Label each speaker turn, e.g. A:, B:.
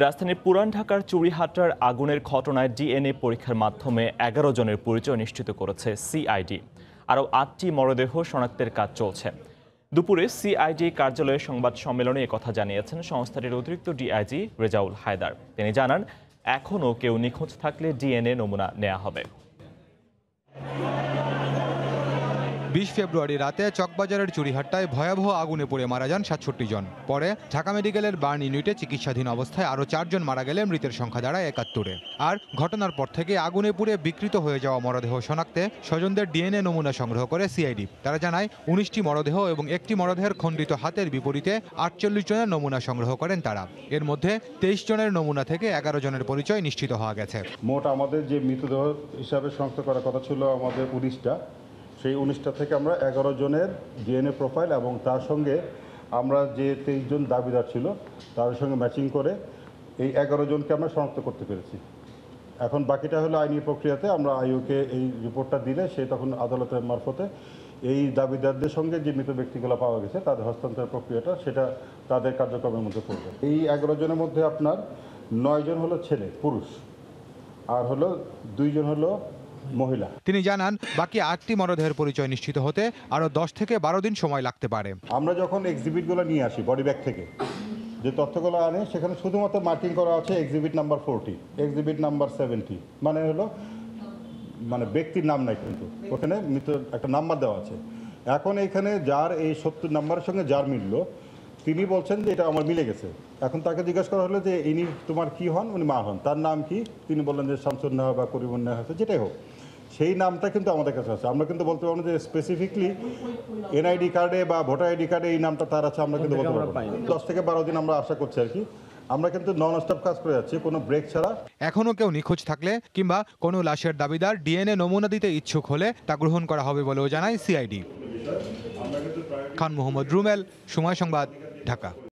A: রাজধানীর পুরান ঢাকার চুড়িহাটার আগুনের ঘটনায় ডিএনএ পরীক্ষার মাধ্যমে ১১ জনের পরিচয় নিশ্চিত করেছে সিআইডি। আরও ৮টি মরদেহ শনাক্তের কাজ চলছে। দুপুরে সিআইডি কার্যালয়ে সংবাদ সম্মেলনে একথা জানিয়েছেন সংস্থাটির অতিরিক্ত ডিআইজি রেজাউল হায়দার। তিনি জানান, এখনও কেউ নিখোঁজ থাকলে ডিএনএ নমুনা নেওয়া হবে।
B: ২০ ফেব্রুয়ারি রাতে চকবাজারের চুড়িহাট্টায় ভয়াবহ আগুনে পুড়ে মারা যান ৬৭ জন। পরে ঢাকা মেডিকেলের বার্ন ইউনিটে চিকিৎসাধীন অবস্থায় আরও ৪ জন মারা গেলে মৃতের সংখ্যা দাঁড়ায় ৭১-এ। আর ঘটনার পর থেকে আগুনে পুড়ে বিকৃত হয়ে যাওয়া মরদেহ শনাক্তে স্বজনদের ডিএনএ নমুনা সংগ্রহ করে সিআইডি। তারা জানায় ১৯টি মরদেহ এবং একটি মরদেহের খণ্ডিত হাতের বিপরীতে ৪৮ জনের নমুনা সংগ্রহ করেন তারা। এর মধ্যে ২৩ জনের নমুনা থেকে ১১ জনের পরিচয় নিশ্চিত হওয়া গেছে।
C: মোট আমাদের যে মৃতদেহ হিসাবে শনাক্ত করার কথা ছিল আমাদের ১৯টা, সেই ১৯টা থেকে আমরা ১১ জনের ডিএনএ প্রোফাইল এবং তার সঙ্গে আমরা যে ২৩ জন দাবিদার ছিল তার সঙ্গে ম্যাচিং করে এই ১১ জনকে আমরা শনাক্ত করতে পেরেছি। এখন বাকিটা হলো আইনি প্রক্রিয়াতে, আমরা আইওকে এই রিপোর্টটা দিলে সে তখন আদালতের মারফতে এই দাবিদারদের সঙ্গে যে মৃত ব্যক্তিগুলো পাওয়া গেছে তাদের হস্তান্তর প্রক্রিয়াটা সেটা তাদের কার্যক্রমের মধ্যে পড়বে। এই ১১ জনের মধ্যে আপনার ৯ জন হলো ছেলে পুরুষ, আর হলো ২ জন হলো মহিলা।
B: তিনি জানান, বাকি ৮টি মরদেহের পরিচয় নিশ্চিত হতে আরও ১০ থেকে ১২ দিন সময় লাগতে পারে।
C: আমরা যখন এক্সিবিটগুলো নিয়ে আসি বডি ব্যাগ থেকে যে তথ্যগুলো আনে, সেখানে শুধুমাত্র মার্কিং করা আছে এক্সিবিট নাম্বার 40, এক্সিবিট নাম্বার 70, মানে হলো ব্যক্তির নাম নাই, কিন্তু ওখানে মৃত একটা নাম্বার দেওয়া আছে। এখন এখানে যার এই ৭০ নাম্বারের সঙ্গে যার মিলল, তিনি বলছেন যে এটা আমার মিলে গেছে। এখন তাকে জিজ্ঞাসা করা হলো যে ইনি তোমার কি হন? উনি মা হন। তার নাম কি? তিনি বললেন যে শামসুন নাহা বা করিমুন নাহা আছে, যেটাই হোক, সেই নামটা কিন্তু আমাদের কাছে আছে। আমরা কিন্তু বলতে পারবো যে স্পেসিফিকলি এনআইডি কার্ডে বা ভোটার আইডি কার্ডে এই নামটা তার আছে, আমরা কিন্তু বলতে পারবো। ১০ থেকে ১২ দিন আমরা আশা করছি আর কি। আমরা কিন্তু নন স্টপ কাজ করে যাচ্ছি, কোনো ব্রেক ছাড়া।
B: এখনও কেউ নিখোঁজ থাকলে কিংবা কোনো লাশের দাবিদার ডিএনএ নমুনা দিতে ইচ্ছুক হলে তা গ্রহণ করা হবে বলেও জানায় সিআইডি। খান মোহাম্মদ রুমেল, সময় সংবাদ, ঢাকা।